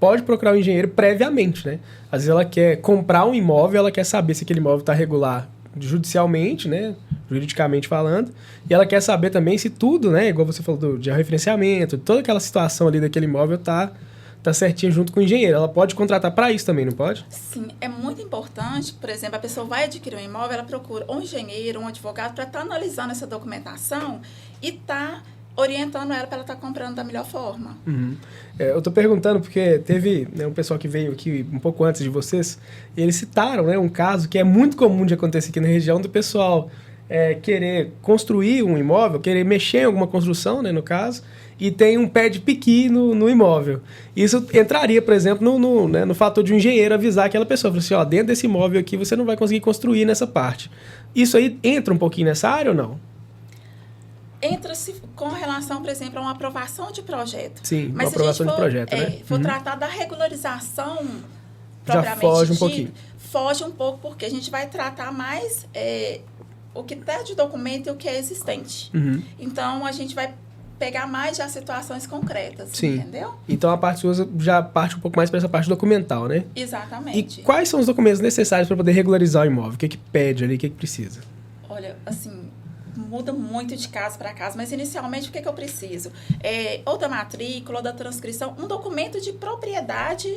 pode procurar o engenheiro previamente, né? Às vezes ela quer comprar um imóvel, ela quer saber se aquele imóvel está regular judicialmente, né? Juridicamente falando, e ela quer saber também se tudo, né? Igual você falou de referenciamento, toda aquela situação ali daquele imóvel tá certinho junto com o engenheiro. Ela pode contratar para isso também, não pode? Sim, é muito importante, por exemplo, a pessoa vai adquirir um imóvel, ela procura um engenheiro, um advogado para estar analisando essa documentação e estar orientando ela para ela estar comprando da melhor forma. Uhum. Eu estou perguntando porque teve, né, um pessoal que veio aqui um pouco antes de vocês, e eles citaram, né, um caso que é muito comum de acontecer aqui na região do pessoal querer construir um imóvel, querer mexer em alguma construção, né, no caso, e tem um pé de piqui no imóvel. Isso entraria, por exemplo, no fator de um engenheiro avisar aquela pessoa, falar assim, ó, dentro desse imóvel aqui você não vai conseguir construir nessa parte. Isso aí entra um pouquinho nessa área ou não? Entra-se com relação, por exemplo, a uma aprovação de projeto. Sim, mas uma aprovação de projeto, né? For tratar da regularização já foge um pouquinho. Foge um pouco, porque a gente vai tratar mais o que está de documento e o que é existente. Uhum. Então, a gente vai pegar mais já situações concretas, sim. Entendeu? Então, a parte sua já parte um pouco mais para essa parte documental, né? Exatamente. E quais são os documentos necessários para poder regularizar o imóvel? O que pede ali, o que precisa? Olha, assim, muda muito de casa para casa, mas inicialmente o que eu preciso? Ou da matrícula, ou da transcrição, um documento de propriedade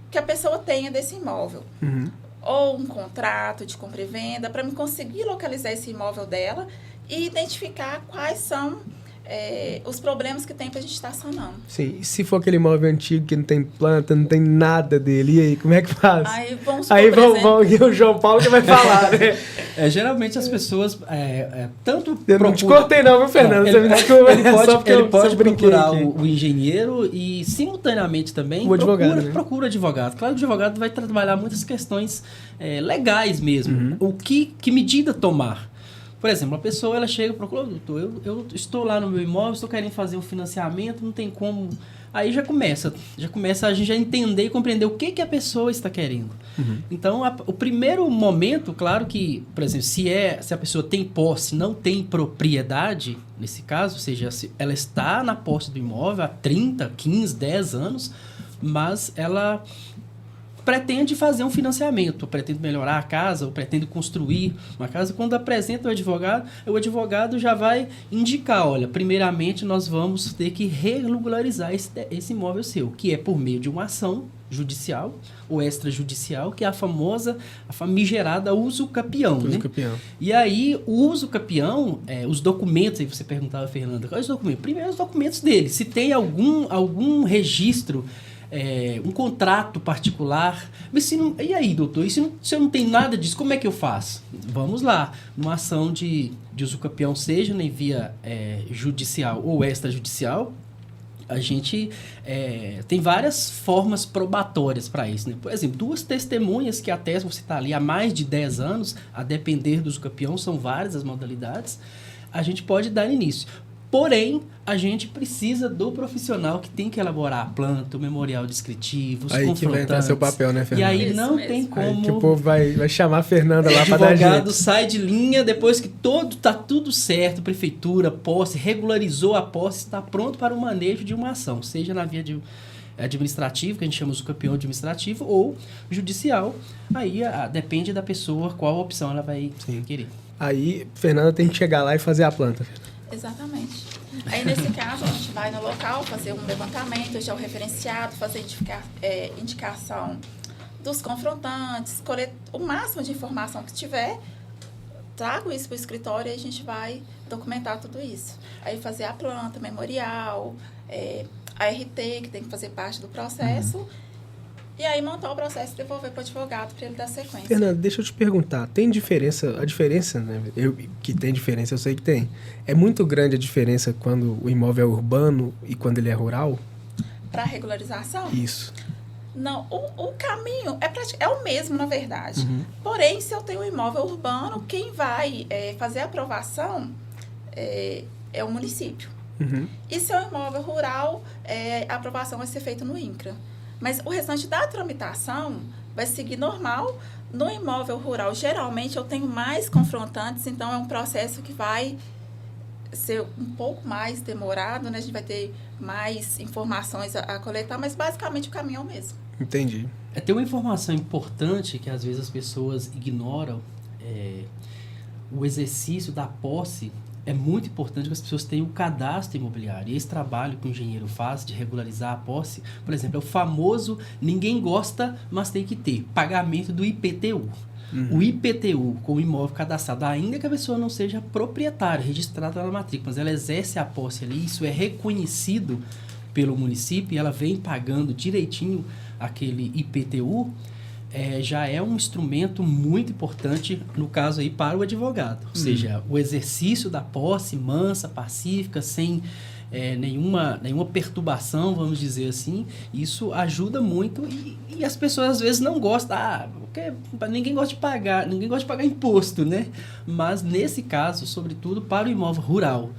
que a pessoa tenha desse imóvel. Uhum. Ou um contrato de compra e venda, para me conseguir localizar esse imóvel dela e identificar quais são os problemas que tem para a gente estar sanando. Sim, e se for aquele imóvel antigo que não tem planta, não tem nada dele, e aí, como é que faz? Aí vamos o João Paulo que vai falar, né? Geralmente as pessoas tanto eu não te cortei não, viu, Fernando? Você me desculpa. Ele pode procurar o engenheiro e, simultaneamente também, procura advogado. Claro que o advogado vai trabalhar muitas questões legais mesmo. Uhum. Que medida tomar? Por exemplo, a pessoa ela chega e procura, doutor, eu estou lá no meu imóvel, estou querendo fazer um financiamento, não tem como. Aí já começa a gente já entender e compreender o que a pessoa está querendo. Uhum. Então, o primeiro momento, claro que, por exemplo, se a pessoa tem posse, não tem propriedade, nesse caso, ou seja, se ela está na posse do imóvel há 30, 15, 10 anos, mas ela pretende fazer um financiamento, pretende melhorar a casa, ou pretende construir uma casa. Quando apresenta o advogado já vai indicar, olha, primeiramente nós vamos ter que regularizar esse imóvel seu, que é por meio de uma ação judicial ou extrajudicial, que é a famigerada uso capião. Uso né? capião. E aí, o uso capião, os documentos, aí você perguntava, Fernanda, quais os documentos? Primeiro, os documentos dele. Se tem algum registro, um contrato particular. Mas e aí, doutor? E se eu não tenho nada disso, como é que eu faço? Vamos lá. Numa ação de usucapião, seja em via judicial ou extrajudicial, a gente tem várias formas probatórias para isso. Né? Por exemplo, 2 testemunhas que atestam você está ali há mais de 10 anos, a depender do usucapião, são várias as modalidades, a gente pode dar início. Porém, a gente precisa do profissional que tem que elaborar a planta, o memorial descritivo, os confrontantes. Aí que vai entrar seu papel, né, Fernanda? E aí não tem como... Aí que o povo vai chamar a Fernanda lá para dar jeito. O advogado sai de linha depois que tá tudo certo, prefeitura, posse, regularizou a posse, está pronto para o manejo de uma ação, seja na via administrativo, que a gente chama de campeão administrativo, ou judicial. Aí depende da pessoa qual opção ela vai querer. Aí, Fernanda tem que chegar lá e fazer a planta. Exatamente. Aí, nesse caso, a gente vai no local, fazer um levantamento, já o referenciado, fazer indicação dos confrontantes, escolher o máximo de informação que tiver, trago isso para o escritório e a gente vai documentar tudo isso. Aí, fazer a planta, memorial, a RT, que tem que fazer parte do processo, e aí montar o processo e devolver para o advogado para ele dar sequência. Fernanda, deixa eu te perguntar, tem diferença, a diferença, né? Que tem diferença, eu sei que tem. É muito grande a diferença quando o imóvel é urbano e quando ele é rural? Para regularização? Isso. Não, o caminho é o mesmo, na verdade. Porém, se eu tenho um imóvel urbano, quem vai fazer a aprovação é o município. E se é um imóvel rural, a aprovação vai ser feita no INCRA. Mas o restante da tramitação vai seguir normal. No imóvel rural, geralmente, eu tenho mais confrontantes, então é um processo que vai ser um pouco mais demorado, né? A gente vai ter mais informações a coletar, mas basicamente o caminho é o mesmo. Entendi. Tem uma informação importante que às vezes as pessoas ignoram. O exercício da posse é muito importante que as pessoas tenham o cadastro imobiliário. E esse trabalho que o engenheiro faz de regularizar a posse, por exemplo, é o famoso ninguém gosta, mas tem que ter, pagamento do IPTU. O IPTU com o imóvel cadastrado, ainda que a pessoa não seja proprietária, registrada na matrícula, mas ela exerce a posse ali, isso é reconhecido pelo município e ela vem pagando direitinho aquele IPTU, já é um instrumento muito importante, no caso aí, para o advogado. Ou seja, o exercício da posse mansa, pacífica, sem nenhuma perturbação, vamos dizer assim, isso ajuda muito e as pessoas às vezes não gostam, porque ninguém gosta de pagar imposto, né? Mas nesse caso, sobretudo para o imóvel rural,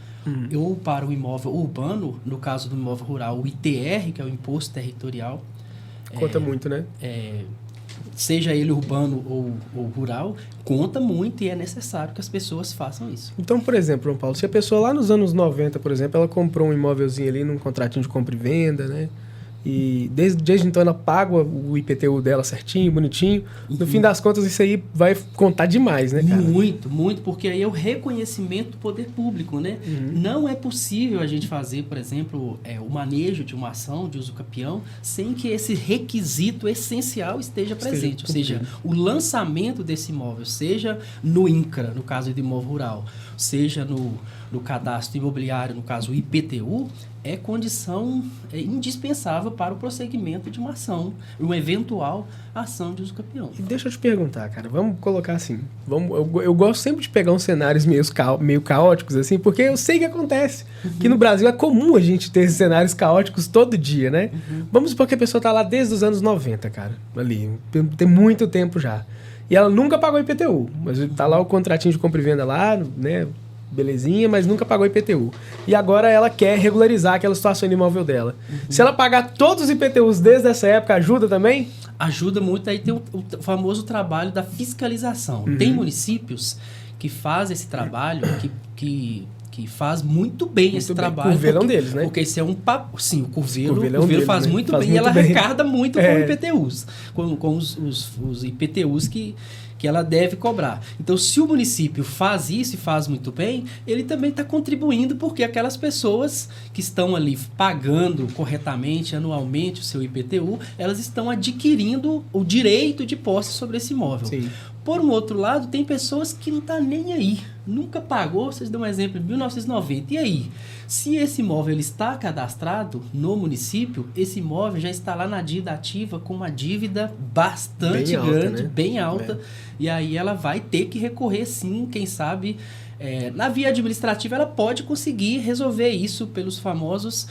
ou para o imóvel urbano, no caso do imóvel rural, o ITR, que é o Imposto Territorial. Conta muito, né? Seja ele urbano ou rural, conta muito e é necessário que as pessoas façam isso. Então, por exemplo, João Paulo, se a pessoa lá nos anos 90, por exemplo, ela comprou um imóvelzinho ali num contratinho de compra e venda, né? E desde então ela paga o IPTU dela certinho, bonitinho. No fim das contas, isso aí vai contar demais, né, cara? Muito, muito, porque aí é o reconhecimento do poder público, né? Não é possível a gente fazer, por exemplo, o manejo de uma ação de uso capião sem que esse requisito essencial esteja presente. Ou seja, o lançamento desse imóvel, seja no INCRA, no caso do imóvel rural, seja no cadastro imobiliário, no caso o IPTU, é condição indispensável para o prosseguimento de uma ação, uma eventual ação de uso capião. E deixa eu te perguntar, cara, vamos colocar assim, eu gosto sempre de pegar uns cenários meio caóticos, assim, porque eu sei que acontece, que no Brasil é comum a gente ter esses cenários caóticos todo dia, né? Vamos supor que a pessoa tá lá desde os anos 90, cara, ali, tem muito tempo já, e ela nunca pagou IPTU, mas tá lá o contratinho de compra e venda lá, né? Belezinha, mas nunca pagou IPTU. E agora ela quer regularizar aquela situação do imóvel dela. Se ela pagar todos os IPTUs desde essa época, ajuda também? Ajuda muito. Aí tem o famoso trabalho da fiscalização. Tem municípios que fazem esse trabalho, que faz muito bem esse trabalho. O curvelão deles, né? Porque isso é um papo. Sim, o curvelo deles, faz né? muito Faz bem muito e ela bem. arrecada muito com IPTUs, com os IPTUs que ela deve cobrar. Então, se o município faz isso e faz muito bem, ele também está contribuindo porque aquelas pessoas que estão ali pagando corretamente, anualmente, o seu IPTU, elas estão adquirindo o direito de posse sobre esse imóvel. Sim. Por um outro lado, tem pessoas que não estão nem aí. Nunca pagou, vocês dão um exemplo, em 1990. E aí? Se esse imóvel ele está cadastrado no município, esse imóvel já está lá na dívida ativa com uma dívida bastante grande, bem alta. E aí ela vai ter que recorrer, sim, quem sabe... na via administrativa, ela pode conseguir resolver isso pelos famosos...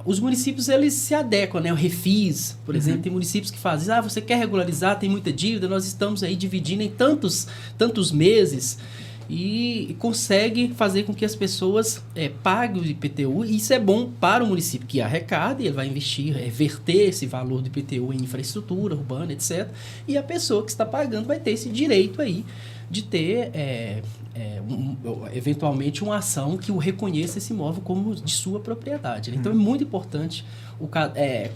os municípios, eles se adequam, né? O Refis, por exemplo, tem municípios que fazem, você quer regularizar, tem muita dívida, nós estamos aí dividindo em tantos meses e consegue fazer com que as pessoas paguem o IPTU, e isso é bom para o município, que arrecada, e ele vai investir, verter esse valor do IPTU em infraestrutura urbana, etc. E a pessoa que está pagando vai ter esse direito aí de ter... eventualmente uma ação que o reconheça esse imóvel como de sua propriedade. Então é muito importante,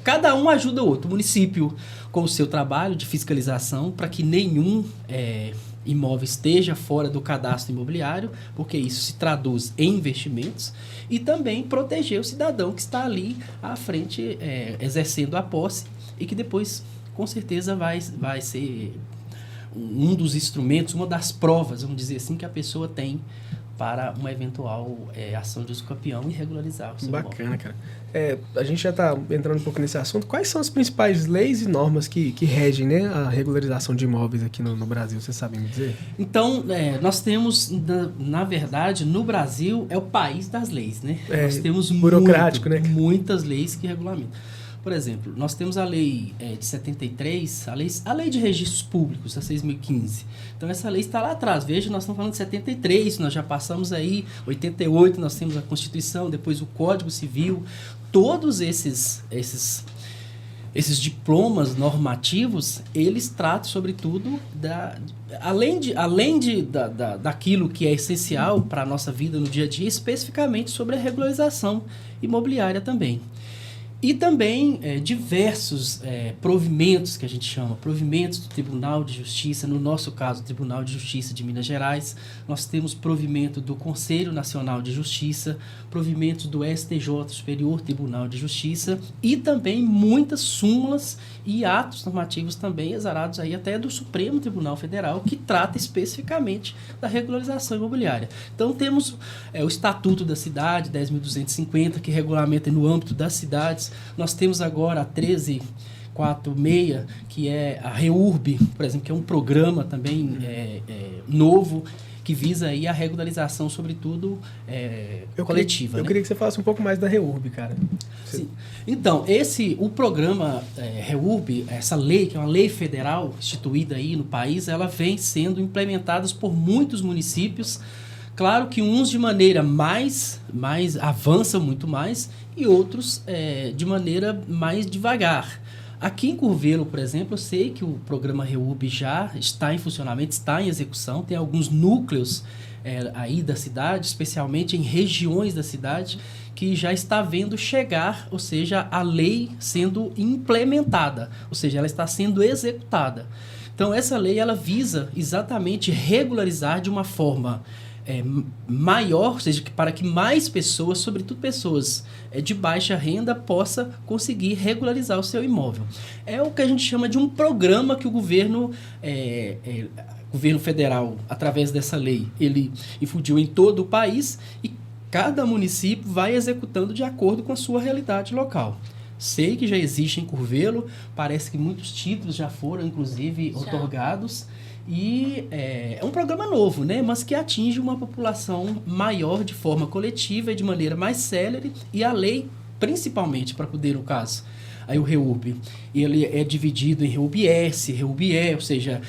cada um ajuda o outro, o município com o seu trabalho de fiscalização para que nenhum imóvel esteja fora do cadastro imobiliário, porque isso se traduz em investimentos, e também proteger o cidadão que está ali à frente exercendo a posse e que depois com certeza vai ser um dos instrumentos, uma das provas, vamos dizer assim, que a pessoa tem para uma eventual ação de uso capião e regularizar o seu imóvel. Bacana, cara. A gente já está entrando um pouco nesse assunto. Quais são as principais leis e normas que regem, né, a regularização de imóveis aqui no Brasil? Vocês sabem me dizer? Então, nós temos, na verdade, no Brasil é o país das leis, né? Nós temos burocrático, né? Muitas leis que regulamentam. Por exemplo, nós temos a lei de 73, a lei de registros públicos, a 6.015. Então, essa lei está lá atrás. Veja, nós estamos falando de 73, nós já passamos aí, 88, nós temos a Constituição, depois o Código Civil. Todos esses esses diplomas normativos, eles tratam, sobretudo, daquilo que é essencial para a nossa vida no dia a dia, especificamente sobre a regularização imobiliária também. E também diversos provimentos, que a gente chama, provimentos do Tribunal de Justiça, no nosso caso, o Tribunal de Justiça de Minas Gerais. Nós temos provimento do Conselho Nacional de Justiça, provimentos do STJ, Superior Tribunal de Justiça, e também muitas súmulas e atos normativos também exarados aí até do Supremo Tribunal Federal, que trata especificamente da regularização imobiliária. Então temos o Estatuto da Cidade, 10.250, que regulamenta no âmbito das cidades. Nós temos agora a 1346, que é a REURB, por exemplo, que é um programa também novo, que visa aí a regularização, sobretudo, coletiva. Eu queria que você falasse um pouco mais da REURB, cara. Sim. Então, o programa REURB, essa lei, que é uma lei federal instituída aí no país, ela vem sendo implementada por muitos municípios. Claro que uns de maneira mais avançam muito mais e outros de maneira mais devagar. Aqui em Curvelo, por exemplo, eu sei que o programa REURB já está em funcionamento, está em execução, tem alguns núcleos aí da cidade, especialmente em regiões da cidade, que já está vendo chegar, ou seja, a lei sendo implementada, ou seja, ela está sendo executada. Então, essa lei ela visa exatamente regularizar de uma forma maior, ou seja, para que mais pessoas, sobretudo pessoas de baixa renda, possa conseguir regularizar o seu imóvel. É o que a gente chama de um programa que o governo federal, através dessa lei, ele infundiu em todo o país e cada município vai executando de acordo com a sua realidade local. Sei que já existe em Curvelo, parece que muitos títulos já foram, inclusive, outorgados. E é um programa novo, né? Mas que atinge uma população maior de forma coletiva e de maneira mais célere. E a lei, principalmente, para poder, no caso, aí o REURB, ele é dividido em REURB-S, REURB-E, ou seja,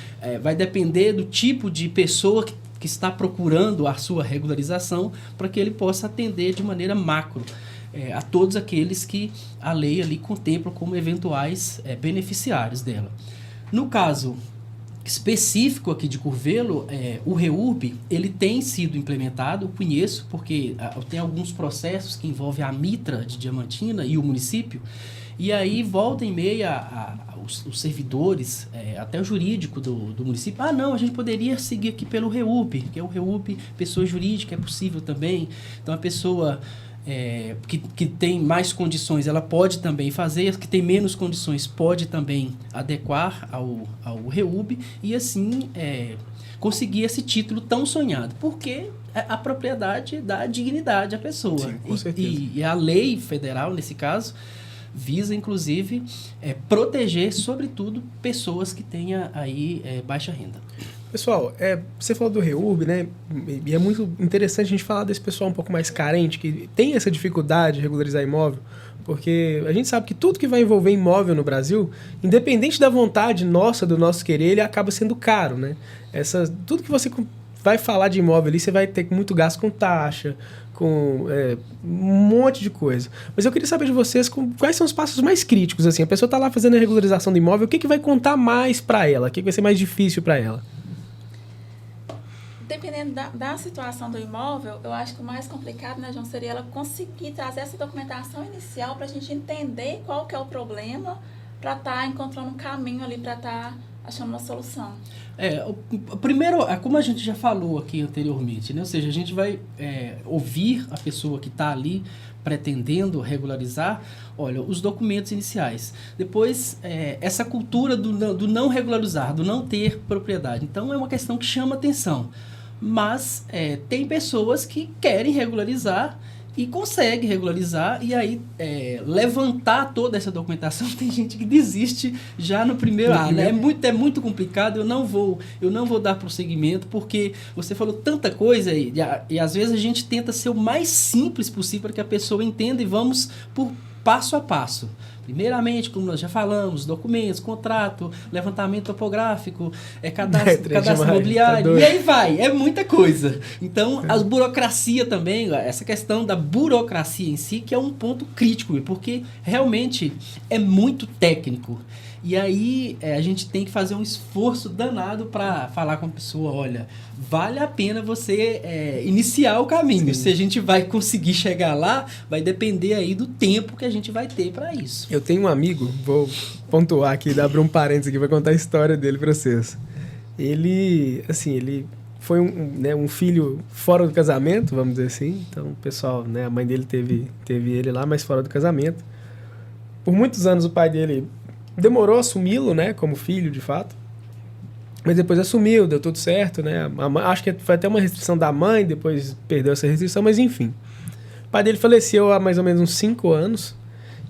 vai depender do tipo de pessoa que está procurando a sua regularização para que ele possa atender de maneira macro a todos aqueles que a lei ali contempla como eventuais beneficiários dela. No caso específico aqui de Curvelo, o REURB, ele tem sido implementado, eu conheço, porque tem alguns processos que envolvem a Mitra de Diamantina e o município, e aí volta e meia os servidores, até o jurídico do município, não, a gente poderia seguir aqui pelo REURB, que é o REURB, pessoa jurídica, é possível também, então a pessoa que tem mais condições, ela pode também fazer, as que tem menos condições pode também adequar ao REURB e assim conseguir esse título tão sonhado, porque a propriedade dá dignidade à pessoa. Sim, com certeza. E a lei federal, nesse caso, visa, inclusive, proteger, sobretudo, pessoas que tenham aí baixa renda. Pessoal, você falou do REURB, né? E é muito interessante a gente falar desse pessoal um pouco mais carente, que tem essa dificuldade de regularizar imóvel, porque a gente sabe que tudo que vai envolver imóvel no Brasil, independente da vontade nossa, do nosso querer, ele acaba sendo caro, né? Tudo que você vai falar de imóvel ali, você vai ter muito gasto com taxa, com um monte de coisa. Mas eu queria saber de vocês quais são os passos mais críticos, assim. A pessoa está lá fazendo a regularização do imóvel, o que vai contar mais para ela? O que vai ser mais difícil para ela? Dependendo da situação do imóvel, eu acho que o mais complicado, né, João, seria ela conseguir trazer essa documentação inicial para a gente entender qual que é o problema, para estar encontrando um caminho ali, para estar achando uma solução. Primeiro, como a gente já falou aqui anteriormente, né? Ou seja, a gente vai ouvir a pessoa que está ali pretendendo regularizar, olha, os documentos iniciais. Depois, essa cultura do não regularizar, do não ter propriedade. Então, é uma questão que chama atenção. Mas tem pessoas que querem regularizar e conseguem regularizar, e aí levantar toda essa documentação, tem gente que desiste já no primeiro ano. É muito complicado, eu não vou dar prosseguimento, porque você falou tanta coisa e às vezes a gente tenta ser o mais simples possível para que a pessoa entenda e vamos por passo a passo. Primeiramente, como nós já falamos, documentos, contrato, levantamento topográfico, cadastro imobiliário, e aí vai, é muita coisa. Então, a burocracia também, essa questão da burocracia em si, que é um ponto crítico, porque realmente é muito técnico. E aí a gente tem que fazer um esforço danado para falar com a pessoa, olha, vale a pena você iniciar o caminho. Sim. Se a gente vai conseguir chegar lá, vai depender aí do tempo que a gente vai ter para isso. Eu tenho um amigo, vou pontuar aqui, abrir um parênteses aqui, vou contar a história dele para vocês. Ele foi um filho fora do casamento, vamos dizer assim. Então, o pessoal, a mãe dele teve ele lá, mas fora do casamento. Por muitos anos o pai dele demorou a assumi-lo, como filho, de fato. Mas depois assumiu, deu tudo certo, acho que foi até uma restrição da mãe, depois perdeu essa restrição, mas enfim. O pai dele faleceu há mais ou menos uns 5 anos.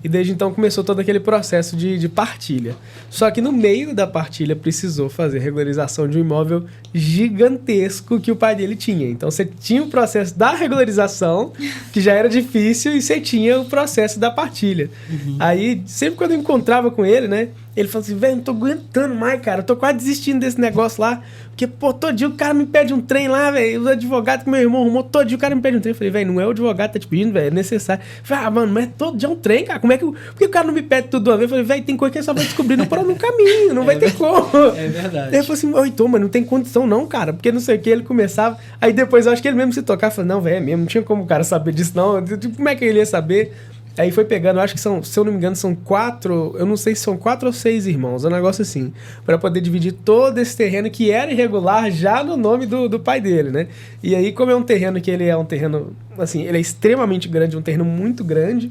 E desde então começou todo aquele processo de partilha. Só que no meio da partilha precisou fazer regularização de um imóvel gigantesco que o pai dele tinha. Então você tinha o processo da regularização, que já era difícil, e você tinha o processo da partilha. Uhum. Aí, sempre quando eu encontrava com ele, ele falou assim, velho, não tô aguentando mais, cara. Eu tô quase desistindo desse negócio lá. Porque, todo dia o cara me pede um trem lá, velho. O advogado que meu irmão arrumou, todo dia o cara me pede um trem. Eu falei, velho, não é o advogado que tá te pedindo, velho, é necessário. Eu falei, mano, mas todo dia é um trem, cara. Por que o cara não me pede tudo de uma vez? Eu falei, velho, tem coisa que ele só vai descobrir no caminho, não vai ter como. É verdade. Aí ele falou assim, então, mas não tem condição não, cara. Porque não sei o que, ele começava. Aí depois eu acho que ele mesmo se tocar, falou, não, velho, é mesmo, não tinha como o cara saber disso, não. Como é que ele ia saber? Aí foi pegando, eu acho que são, se eu não me engano, são 4, eu não sei se são 4 ou 6 irmãos, um negócio assim, para poder dividir todo esse terreno que era irregular já no nome do pai dele, E aí, como é um terreno que ele é um terreno, assim, ele é extremamente grande, um terreno muito grande,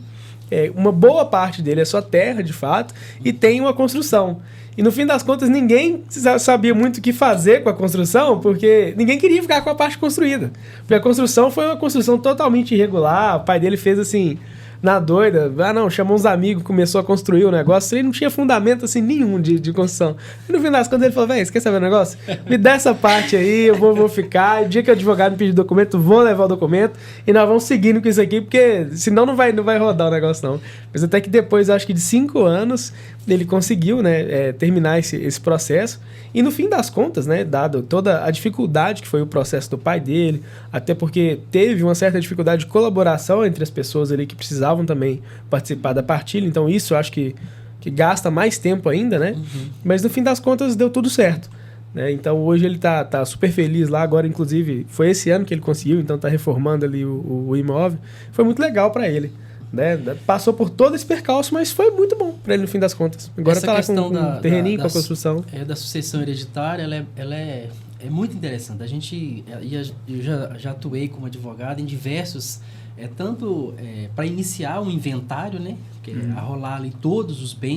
uma boa parte dele é só terra, de fato, e tem uma construção. E no fim das contas, ninguém sabia muito o que fazer com a construção, porque ninguém queria ficar com a parte construída. Porque a construção foi uma construção totalmente irregular, o pai dele fez assim, na doida, chamou uns amigos, começou a construir o negócio, ele não tinha fundamento assim nenhum de construção. E no fim das contas ele falou, velho, você quer saber o negócio? Me dá essa parte aí, eu vou ficar, o dia que o advogado me pedir documento, vou levar o documento, e nós vamos seguindo com isso aqui, porque senão não vai rodar o negócio não. Mas até que depois, acho que de 5 anos, ele conseguiu, terminar esse processo, e no fim das contas, dado toda a dificuldade que foi o processo do pai dele, até porque teve uma certa dificuldade de colaboração entre as pessoas ali que precisavam também participar da partilha, então isso eu acho que gasta mais tempo ainda, Uhum. Mas no fim das contas deu tudo certo. Então hoje ele tá super feliz lá, agora inclusive foi esse ano que ele conseguiu, então tá reformando ali o imóvel, foi muito legal para ele. Passou por todo esse percalço, mas foi muito bom para ele no fim das contas. Agora essa tá lá com um terreninho, com a construção. Da sucessão hereditária, ela é muito interessante. Eu já atuei como advogado em diversos, tanto para iniciar um inventário, que é arrolar ali todos os bens